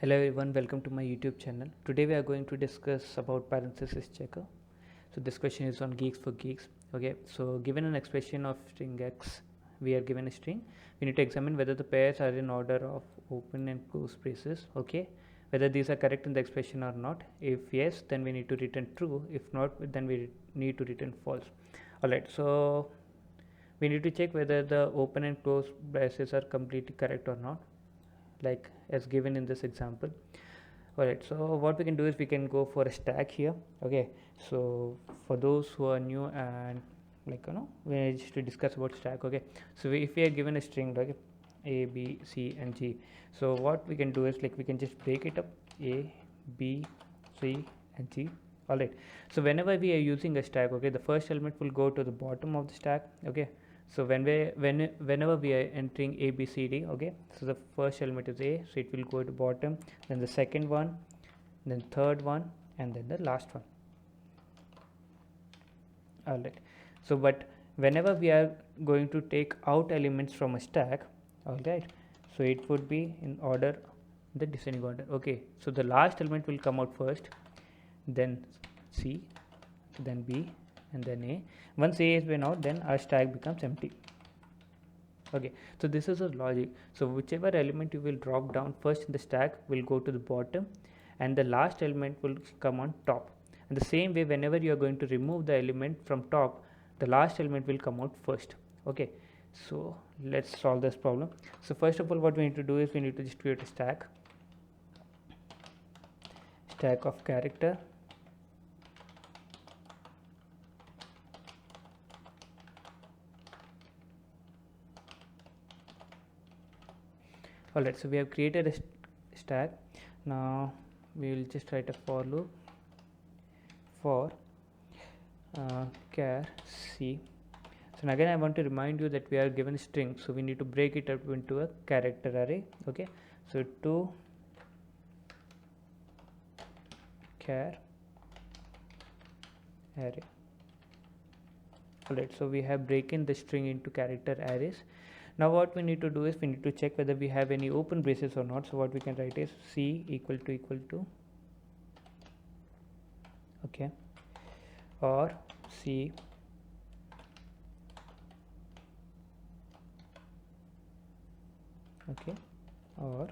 Hello everyone, welcome to my YouTube channel. Today we are going to discuss about parenthesis checker. So this question is on Geeks for Geeks. Okay, so given an expression of string x, we are given a string. We need to examine whether the pairs are in order of open and close braces. Okay, whether these are correct in the expression or not. If yes, then we need to return true. If not, then we need to return false. Alright, so we need to check whether the open and close braces are completely correct or not, like as given in this example. Alright, so what we can do is we can go for a stack here. Okay, so for those who are new and we just to discuss about stack. Okay, so if we are given a string, okay, a b c and g, so what we can do is we can just break it up, a b c and g. Alright, so whenever we are using a stack, okay, the first element will go to the bottom of the stack. Okay, so whenever we are entering a b c d, okay, so the first element is a, so it will go to bottom, then the second one, then third one, and then the last one. Alright, so but whenever we are going to take out elements from a stack, alright, so it would be in order, the descending order. Okay, so the last element will come out first, then c, then b, and then a. Once a is been out, then our stack becomes empty. Okay, so this is a logic. So whichever element you will drop down first in the stack will go to the bottom, and the last element will come on top. And the same way, whenever you are going to remove the element from top, the last element will come out first. Okay, so let's solve this problem. So first of all, what we need to do is we need to just create a stack of character. Alright, so we have created a stack. Now we will just write a for loop for char c. So again, I want to remind you that we are given a string, so we need to break it up into a character array. Okay, so to char array. Alright, so we have broken the string into character arrays. Now what we need to do is we need to check whether we have any open braces or not. So what we can write is c equal to okay, or c okay, or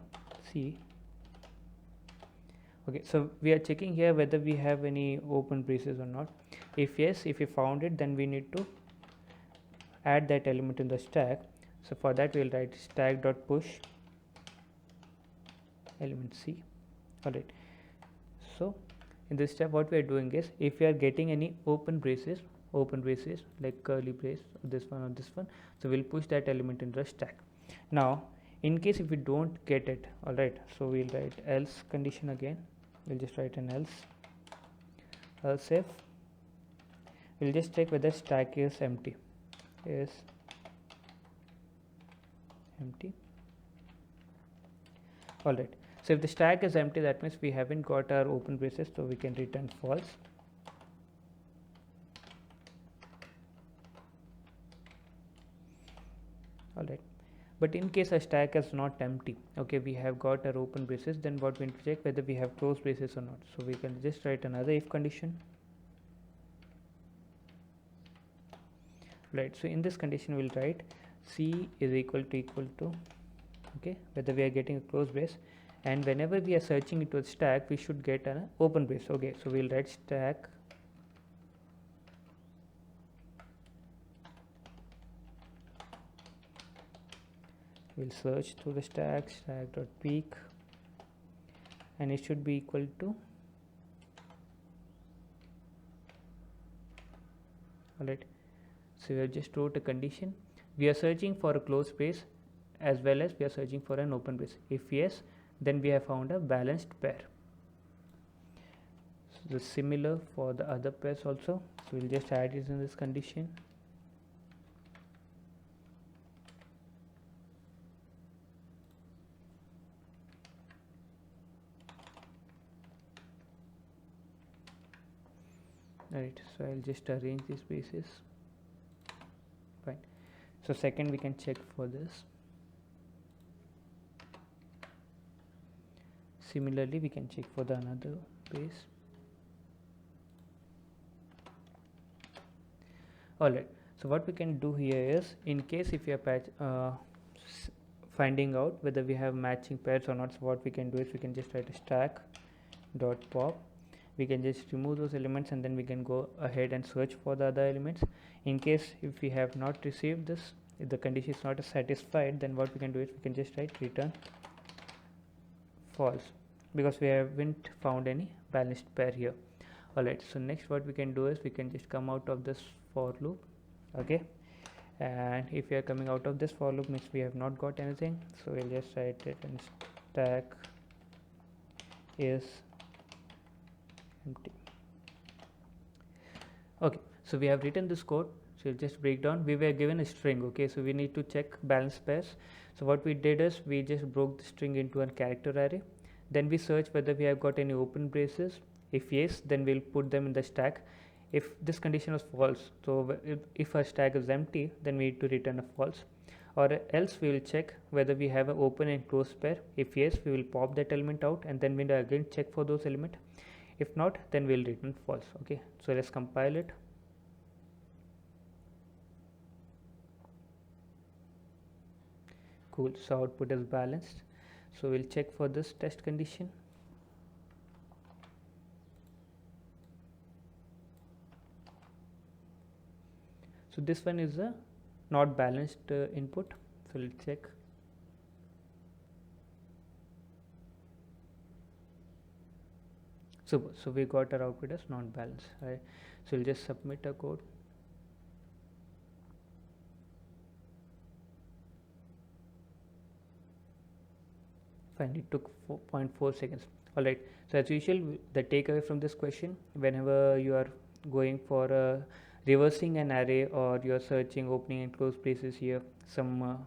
c. Okay, so we are checking here whether we have any open braces or not. If yes, if we found it, then we need to add that element in the stack. So for that we will write stack dot push element c. Alright, so in this step what we are doing is, if we are getting any open braces like curly brace, this one or this one, so we'll push that element in the stack. Now in case if we don't get it, alright, so we'll write else condition again. We'll just write an else if we'll just check whether stack is empty. Alright, so if the stack is empty, that means we haven't got our open braces, so we can return false. Alright, but in case our stack is not empty, okay, we have got our open braces, then what we need to check whether we have closed braces or not. So we can just write another if condition. Right, so in this condition we'll write c is equal to okay, whether we are getting a closed brace, and whenever we are searching into a stack we should get an open brace. Okay, so we'll write stack we'll search through the stack dot peek, and it should be equal to, alright, so we have just wrote a condition. We are searching for a closed space as well as we are searching for an open brace. If yes, then we have found a balanced pair. So the similar for the other pairs also, so we'll just add it in this condition. Alright, so I'll just arrange these spaces. Fine. So second we can check for this Similarly, we can check for the another base. Alright, so what we can do here is, in case if you are finding out whether we have matching pairs or not, so what we can do is we can just write a stack dot pop. We can just remove those elements and then we can go ahead and search for the other elements. In case if we have not received this, if the condition is not satisfied, then what we can do is we can just write return false, because we haven't found any balanced pair here. Alright, so next what we can do is we can just come out of this for loop. Okay, and if we are coming out of this for loop means we have not got anything, so we'll just write it and stack is empty. Okay, so we have written this code, so we'll just break down. We were given a string, okay, so we need to check balance pairs. So what we did is we just broke the string into a character array, then we search whether we have got any open braces. If yes, then we'll put them in the stack. If this condition was false, so if our stack is empty, then we need to return a false, or else we will check whether we have an open and closed pair. If yes, we will pop that element out and then we'll again check for those elements. If not, then we'll return false. Okay, so let's compile it. Cool, so output is balanced. So we'll check for this test condition. So this one is a not balanced input, so let's check. So we got our output as not balanced, right? So we'll just submit a code. Fine, it took 4.4 seconds. Alright, so as usual, the takeaway from this question, whenever you are going for reversing an array, or you are searching opening and close braces here, some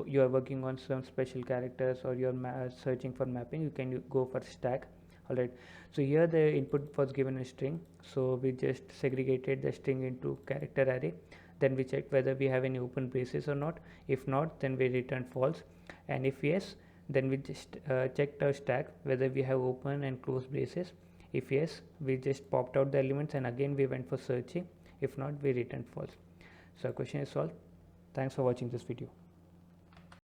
you are working on some special characters, or you are searching for mapping, you can go for stack. Alright, so here the input was given a string, so we just segregated the string into character array, then we checked whether we have any open braces or not. If not, then we return false, and if yes, then we just checked our stack whether we have open and close braces. If yes, we just popped out the elements and again we went for searching. If not, we returned false. So our question is solved. Thanks for watching this video.